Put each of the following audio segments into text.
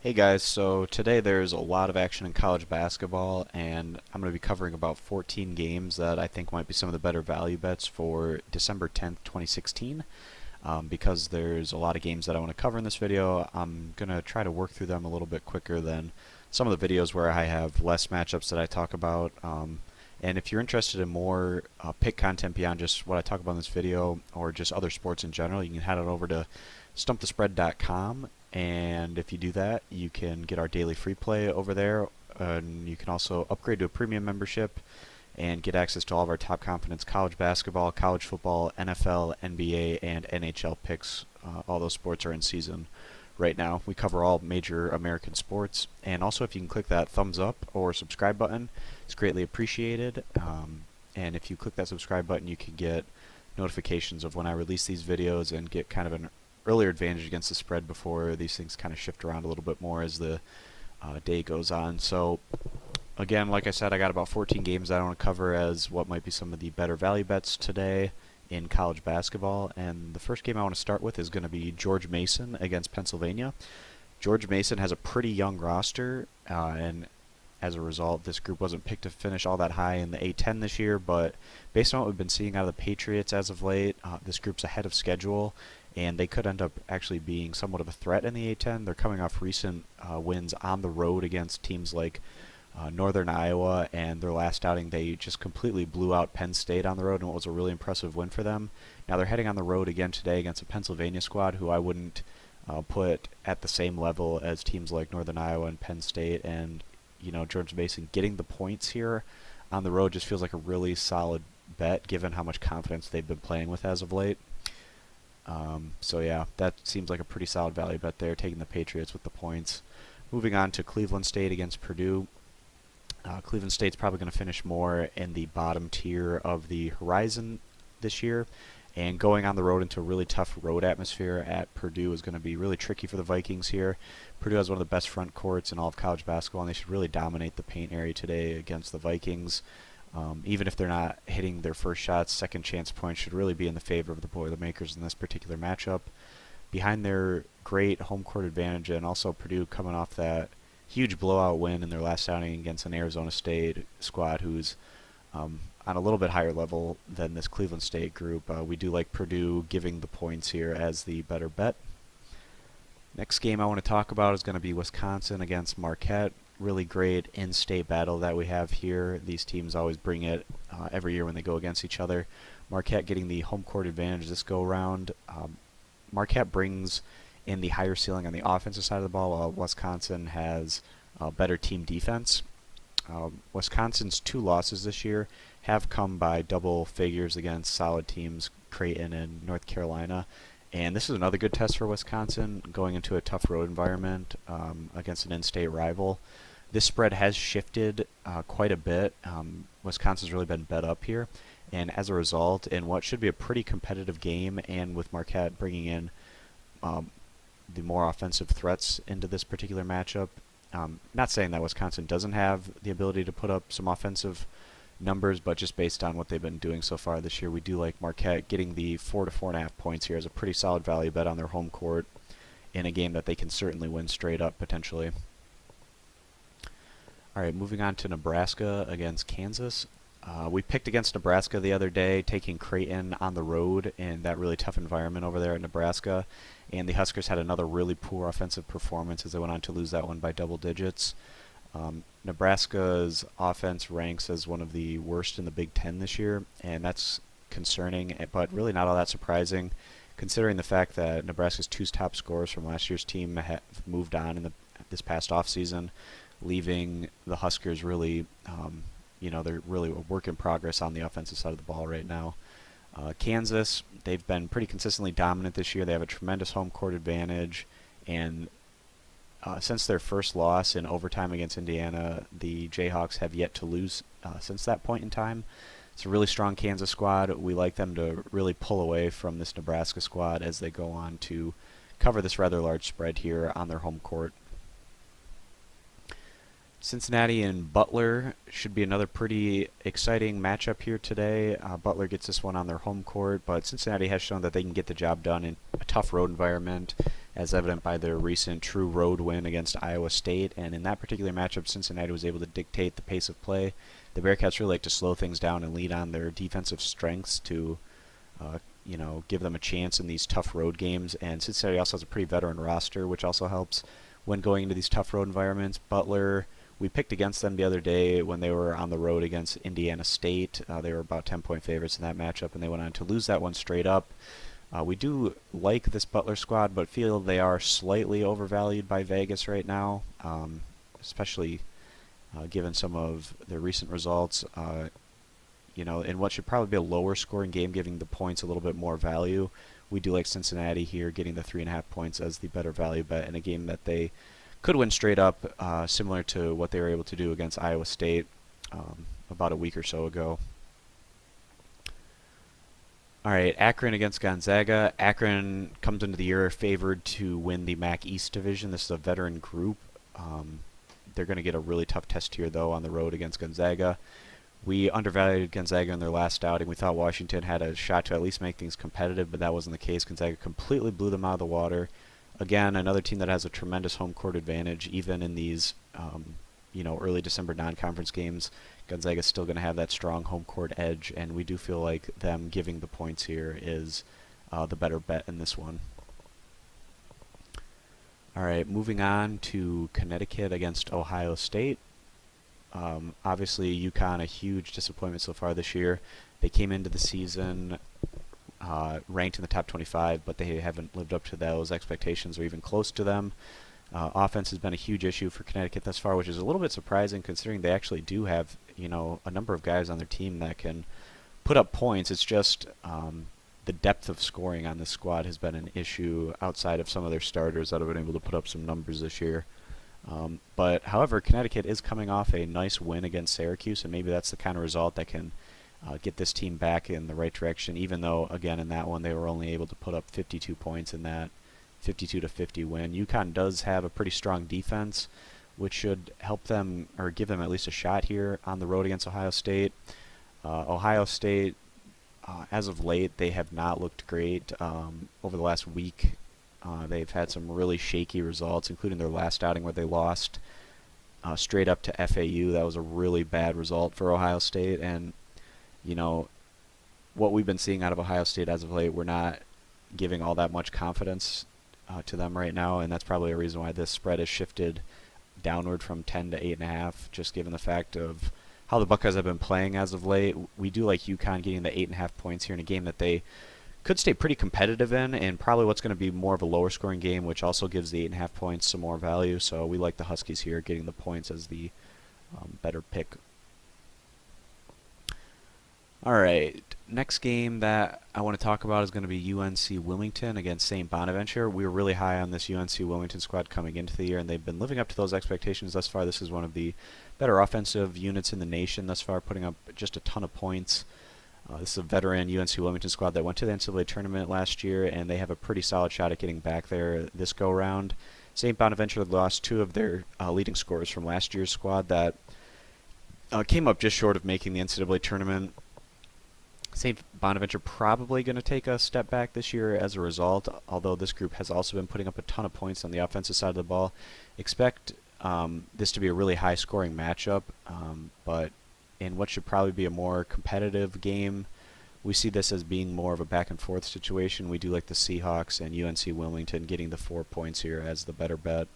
Hey guys, so today there's a lot of action in college basketball, and I'm going to be covering about 14 games that I think might be some of the better value bets for December 10th, 2016. Because there's a lot of games that I want to cover in this video, I'm going to try to work through them a little bit quicker than some of the videos where I have less matchups that I talk about. And if you're interested in more pick content beyond just what I talk about in this video or just other sports in general, you can head on over to stumpthespread.com, and if you do that, you can get our daily free play over there, and you can also upgrade to a premium membership and get access to all of our top confidence college basketball, college football, NFL, NBA, and NHL picks. All those sports are in season right now. We cover all major American sports, and also if you can click that thumbs up or subscribe button, it's greatly appreciated. And if you click that subscribe button, you can get notifications of when I release these videos and get kind of an earlier advantage against the spread before these things kind of shift around a little bit more as the day goes on. So again, like I said, I got about 14 games that I want to cover as what might be some of the better value bets today in college basketball. And the first game I want to start with is going to be George Mason against Pennsylvania. George Mason has a pretty young roster, and as a result, this group wasn't picked to finish all that high in the A10 this year, but based on what we've been seeing out of the Patriots as of late, this group's ahead of schedule, and they could end up actually being somewhat of a threat in the A10. They're coming off recent wins on the road against teams like Northern Iowa, and their last outing they just completely blew out Penn State on the road, and it was a really impressive win for them. Now they're heading on the road again today against a Pennsylvania squad who I wouldn't put at the same level as teams like Northern Iowa and Penn State, and George Mason getting the points here on the road just feels like a really solid bet given how much confidence they've been playing with as of late. So yeah, that seems like a pretty solid value bet there, taking the Patriots with the points. Moving on to Cleveland State against Purdue. Cleveland State's probably going to finish more in the bottom tier of the horizon this year, and going on the road into a really tough road atmosphere at Purdue is going to be really tricky for the Vikings here. Purdue has one of the best front courts in all of college basketball, and they should really dominate the paint area today against the Vikings. Even if they're not hitting their first shots, second chance points should really be in the favor of the Boilermakers in this particular matchup. Behind their great home court advantage, and also Purdue coming off that huge blowout win in their last outing against an Arizona State squad who's on a little bit higher level than this Cleveland State group. We do like Purdue giving the points here as the better bet. Next game I want to talk about is going to be Wisconsin against Marquette. Really great in-state battle that we have here. These teams always bring it every year when they go against each other. Marquette getting the home court advantage this go-round. Marquette brings in the higher ceiling on the offensive side of the ball, while Wisconsin has better team defense. Wisconsin's 2 losses this year have come by double figures against solid teams, Creighton and North Carolina. And this is another good test for Wisconsin, going into a tough road environment against an in-state rival. This spread has shifted quite a bit. Wisconsin's really been bet up here. And as a result, in what should be a pretty competitive game, and with Marquette bringing in the more offensive threats into this particular matchup, not saying that Wisconsin doesn't have the ability to put up some offensive numbers, but just based on what they've been doing so far this year, we do like Marquette getting the 4 to 4.5 points here as a pretty solid value bet on their home court in a game that they can certainly win straight up potentially. Alright, moving on to Nebraska against Kansas. We picked against Nebraska the other day, taking Creighton on the road in that really tough environment over there at Nebraska, and the Huskers had another really poor offensive performance as they went on to lose that one by double digits. Nebraska's offense ranks as one of the worst in the Big Ten this year, and that's concerning, but really not all that surprising, considering the fact that Nebraska's 2 top scorers from last year's team have moved on in this past offseason, leaving the Huskers really, they're really a work in progress on the offensive side of the ball right now. Kansas, they've been pretty consistently dominant this year. They have a tremendous home court advantage, and since their first loss in overtime against Indiana, the Jayhawks have yet to lose since that point in time. It's a really strong Kansas squad. We like them to really pull away from this Nebraska squad as they go on to cover this rather large spread here on their home court. Cincinnati and Butler should be another pretty exciting matchup here today. Butler gets this one on their home court, but Cincinnati has shown that they can get the job done in a tough road environment. as evident by their recent true road win against Iowa State. And in that particular matchup, Cincinnati was able to dictate the pace of play. The Bearcats really like to slow things down and lean on their defensive strengths to give them a chance in these tough road games. And Cincinnati also has a pretty veteran roster, which also helps when going into these tough road environments. Butler, we picked against them the other day when they were on the road against Indiana State. They were about 10-point favorites in that matchup, and they went on to lose that one straight up. We do like this Butler squad, but feel they are slightly overvalued by Vegas right now, especially given some of their recent results. In what should probably be a lower scoring game, giving the points a little bit more value. We do like Cincinnati here, getting the 3.5 points as the better value bet in a game that they could win straight up, similar to what they were able to do against Iowa State about a week or so ago. All right, Akron against Gonzaga. Akron comes into the year favored to win the MAC East Division. This is a veteran group. They're going to get a really tough test here, though, on the road against Gonzaga. We undervalued Gonzaga in their last outing. We thought Washington had a shot to at least make things competitive, but that wasn't the case. Gonzaga completely blew them out of the water. Again, another team that has a tremendous home court advantage, even in these early December non-conference games. Gonzaga's still going to have that strong home court edge, and we do feel like them giving the points here is the better bet in this one. All right, moving on to Connecticut against Ohio State. Obviously, UConn, a huge disappointment so far this year. They came into the season ranked in the top 25, but they haven't lived up to those expectations or even close to them. Offense has been a huge issue for Connecticut thus far, which is a little bit surprising considering they actually do have, a number of guys on their team that can put up points. It's just the depth of scoring on this squad has been an issue outside of some of their starters that have been able to put up some numbers this year. But however, Connecticut is coming off a nice win against Syracuse, and maybe that's the kind of result that can get this team back in the right direction, even though, again, in that one they were only able to put up 52 points in that 52-50 win. UConn does have a pretty strong defense, which should help them or give them at least a shot here on the road against Ohio State. Ohio State, as of late, they have not looked great. Over the last week, they've had some really shaky results, including their last outing where they lost straight up to FAU. That was a really bad result for Ohio State, and what we've been seeing out of Ohio State as of late, we're not giving all that much confidence to them right now, and that's probably a reason why this spread has shifted downward from 10 to 8.5, just given the fact of how the Buckeyes have been playing as of late. We do like UConn getting the 8.5 points here in a game that they could stay pretty competitive in, and probably what's going to be more of a lower scoring game, which also gives the 8.5 points some more value. So we like the Huskies here getting the points as the better pick. All right, next game that I want to talk about is going to be UNC Wilmington against St Bonaventure. We were really high on this UNC Wilmington squad coming into the year, and they've been living up to those expectations thus far. This is one of the better offensive units in the nation thus far, putting up just a ton of points. This is a veteran UNC Wilmington squad that went to the NCAA tournament last year, and they have a pretty solid shot at getting back there this go-round. St Bonaventure lost two of their leading scorers from last year's squad that came up just short of making the NCAA tournament. St Bonaventure probably going to take a step back this year as a result, although this group has also been putting up a ton of points on the offensive side of the ball. Expect this to be a really high-scoring matchup, but in what should probably be a more competitive game, we see this as being more of a back-and-forth situation. We do like the Seahawks and UNC Wilmington getting the 4 points here as the better bet.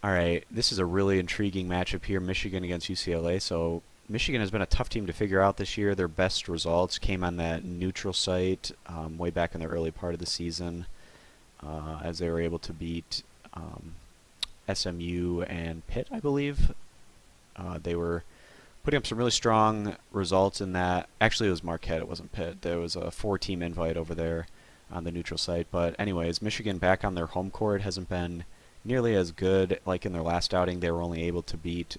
All right, this is a really intriguing matchup here, Michigan against UCLA. So Michigan has been a tough team to figure out this year. Their best results came on that neutral site way back in the early part of the season as they were able to beat SMU and Pitt, I believe. They were putting up some really strong results in that. Actually, it was Marquette. It wasn't Pitt. There was a 4-team invite over there on the neutral site. But anyways, Michigan back on their home court hasn't been nearly as good. Like in their last outing, they were only able to beat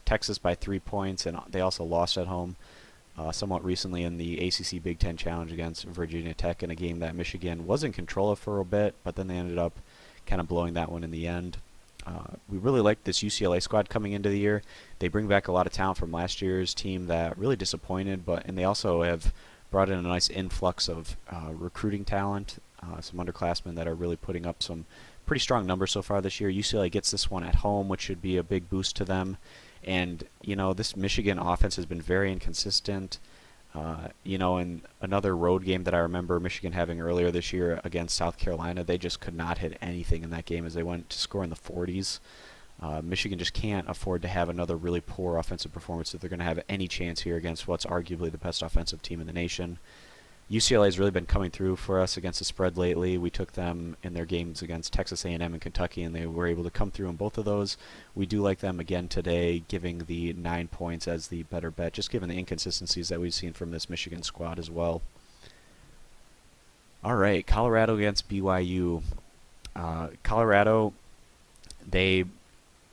Texas by 3 points, and they also lost at home somewhat recently in the ACC Big Ten Challenge against Virginia Tech in a game that Michigan was in control of for a bit, but then they ended up kind of blowing that one in the end. We really like this UCLA squad coming into the year. They bring back a lot of talent from last year's team that really disappointed, and they also have brought in a nice influx of recruiting talent. some underclassmen that are really putting up some pretty strong numbers so far this year. UCLA gets this one at home, which should be a big boost to them. And, this Michigan offense has been very inconsistent. In another road game that I remember Michigan having earlier this year against South Carolina, they just could not hit anything in that game as they went to score in the 40s. Michigan just can't afford to have another really poor offensive performance if they're going to have any chance here against what's arguably the best offensive team in the nation. UCLA has really been coming through for us against the spread lately. We took them in their games against Texas A&M and Kentucky, and they were able to come through in both of those. We do like them again today, giving the 9 points as the better bet, just given the inconsistencies that we've seen from this Michigan squad as well. All right, Colorado against BYU. Colorado, they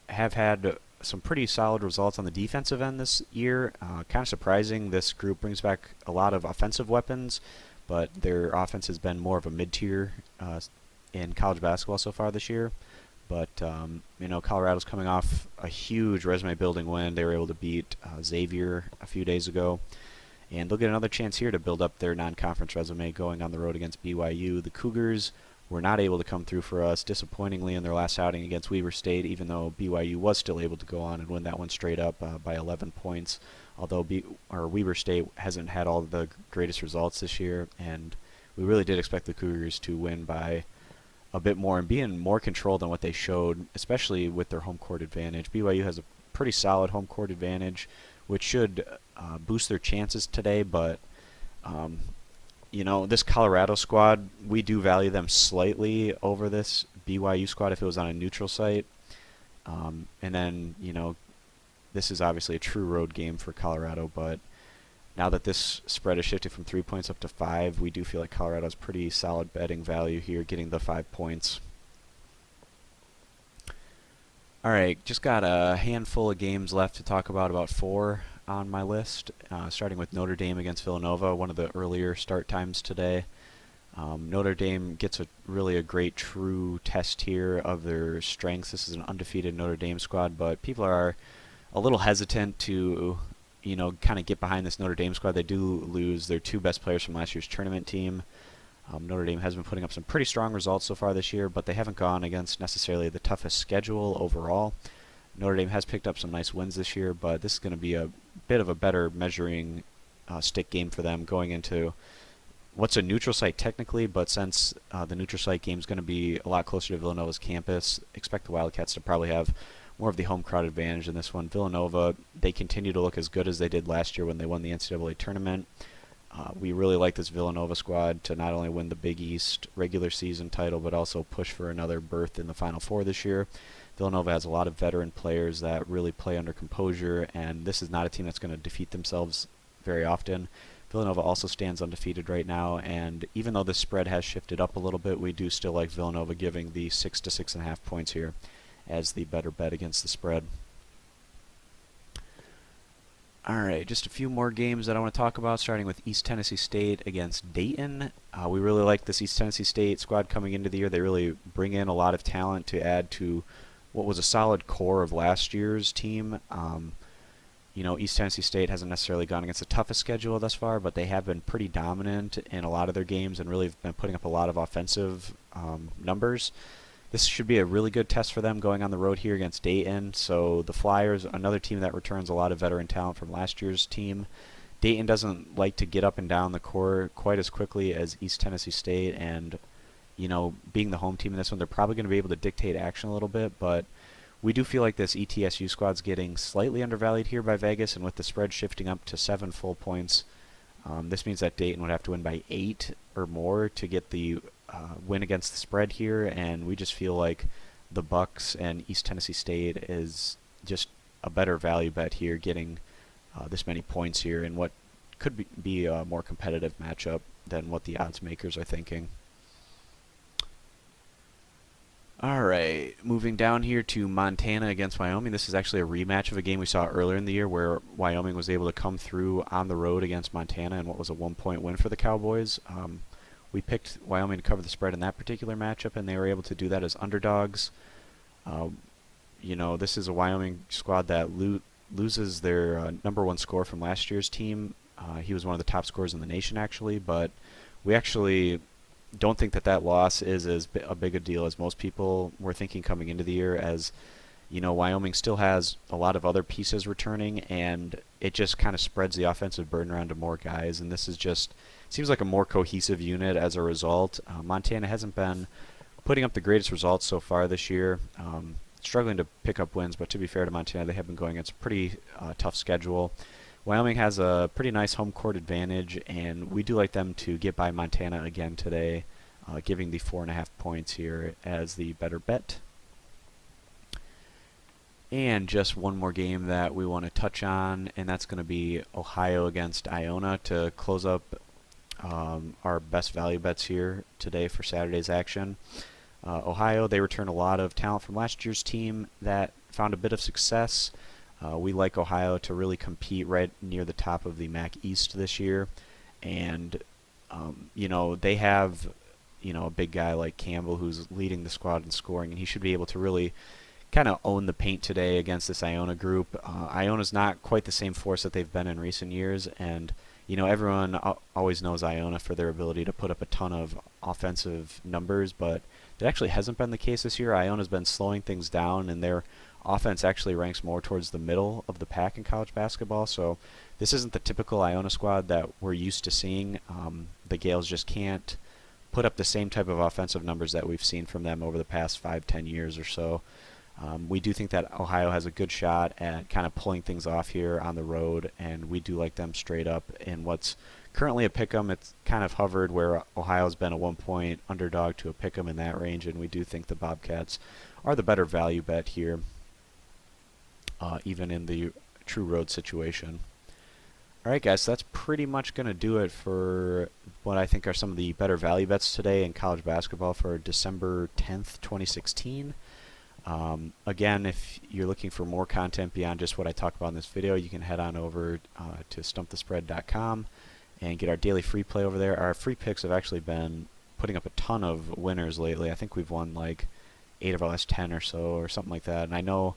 have had some pretty solid results on the defensive end this year. Kind of surprising. This group brings back a lot of offensive weapons, but their offense has been more of a mid-tier in college basketball so far this year. But, Colorado's coming off a huge resume-building win. They were able to beat Xavier a few days ago. And they'll get another chance here to build up their non-conference resume going on the road against BYU. The Cougars were not able to come through for us, disappointingly, in their last outing against Weber State, even though BYU was still able to go on and win that one straight up by 11 points. Although Weber State hasn't had all the greatest results this year, and we really did expect the Cougars to win by a bit more and be in more control than what they showed, especially with their home court advantage. BYU has a pretty solid home court advantage, which should boost their chances today, but this Colorado squad, we do value them slightly over this BYU squad if it was on a neutral site. And then, this is obviously a true road game for Colorado, but now that this spread has shifted from 3 points up to 5, we do feel like Colorado's pretty solid betting value here, getting the 5 points. All right, just got a handful of games left to talk about 4 on my list, starting with Notre Dame against Villanova, one of the earlier start times today. Notre Dame gets a great true test here of their strengths. This is an undefeated Notre Dame squad, but people are a little hesitant to, kind of get behind this Notre Dame squad. They do lose their 2 best players from last year's tournament team. Notre Dame has been putting up some pretty strong results so far this year, but they haven't gone against necessarily the toughest schedule overall. Notre Dame has picked up some nice wins this year, but this is going to be a bit of a better measuring stick game for them going into what's a neutral site technically, but since the neutral site game is going to be a lot closer to Villanova's campus, expect the Wildcats to probably have more of the home crowd advantage in this one. Villanova, they continue to look as good as they did last year when they won the NCAA tournament. We really like this Villanova squad to not only win the Big East regular season title, but also push for another berth in the Final Four this year. Villanova has a lot of veteran players that really play under composure, and this is not a team that's going to defeat themselves very often. Villanova also stands undefeated right now, and even though this spread has shifted up a little bit, we do still like Villanova giving the 6 to 6.5 points here as the better bet against the spread. All right, just a few more games that I want to talk about, starting with East Tennessee State against Dayton. We really like this East Tennessee State squad coming into the year. They really bring in a lot of talent to add to what was a solid core of last year's team. East Tennessee State hasn't necessarily gone against the toughest schedule thus far, but they have been pretty dominant in a lot of their games and really have been putting up a lot of offensive numbers. This should be a really good test for them going on the road here against Dayton. So the Flyers, another team that returns a lot of veteran talent from last year's team. Dayton doesn't like to get up and down the court quite as quickly as East Tennessee State, and being the home team in this one, they're probably going to be able to dictate action a little bit, but we do feel like this ETSU squad's getting slightly undervalued here by Vegas, and with the spread shifting up to 7 full points, this means that Dayton would have to win by 8 or more to get the win against the spread here, and we just feel like the Bucks and East Tennessee State is just a better value bet here, getting this many points here in what could be a more competitive matchup than what the odds makers are thinking. All right, moving down here to Montana against Wyoming. This is actually a rematch of a game we saw earlier in the year where Wyoming was able to come through on the road against Montana in what was a 1-point win for the Cowboys. We picked Wyoming to cover the spread in that particular matchup, and they were able to do that as underdogs. This is a Wyoming squad that loses their number 1 scorer from last year's team. He was one of the top scorers in the nation, actually, but we actually don't think that that loss is as a big a deal as most people were thinking coming into the year, as Wyoming still has a lot of other pieces returning, and it just kind of spreads the offensive burden around to more guys, and this is just seems like a more cohesive unit as a result. Montana hasn't been putting up the greatest results so far this year, struggling to pick up wins, but to be fair to Montana, they have been going against a pretty tough schedule. Wyoming has a pretty nice home court advantage, and we do like them to get by Montana again today, giving the 4.5 points here as the better bet. And just one more game that we want to touch on, and that's going to be Ohio against Iona to close up our best value bets here today for Saturday's action. Ohio, they return a lot of talent from last year's team that found a bit of success. We like Ohio to really compete right near the top of the MAC East this year, and they have a big guy like Campbell who's leading the squad in scoring, and he should be able to really kind of own the paint today against this Iona group. Iona's not quite the same force that they've been in recent years, and everyone always knows Iona for their ability to put up a ton of offensive numbers, but it actually hasn't been the case this year. Iona's been slowing things down, and their offense actually ranks more towards the middle of the pack in college basketball, so this isn't the typical Iona squad that we're used to seeing. The Gales just can't put up the same type of offensive numbers that we've seen from them over the past 5-10 years or so. We do think that Ohio has a good shot at kind of pulling things off here on the road, and we do like them straight up in what's currently a pick'em. It's kind of hovered where Ohio's been a 1-point underdog to a pick'em in that range, and we do think the Bobcats are the better value bet here, even in the true road situation. Alright guys, so that's pretty much going to do it for what I think are some of the better value bets today in college basketball for December 10th, 2016. Again, if you're looking for more content beyond just what I talked about in this video, you can head on over to stumpthespread.com and get our daily free play over there. Our free picks have actually been putting up a ton of winners lately. I think we've won like 8 of our last 10 or so or something like that. And I know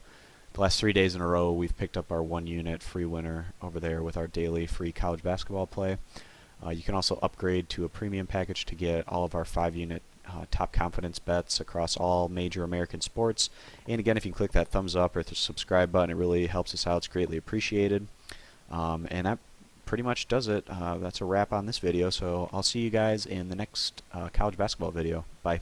the last 3 days in a row we've picked up our 1-unit free winner over there with our daily free college basketball play. You can also upgrade to a premium package to get all of our 5-unit top confidence bets across all major American sports. And again, if you click that thumbs up or the subscribe button, it really helps us out. It's greatly appreciated. And that pretty much does it. That's a wrap on this video. So I'll see you guys in the next college basketball video. Bye.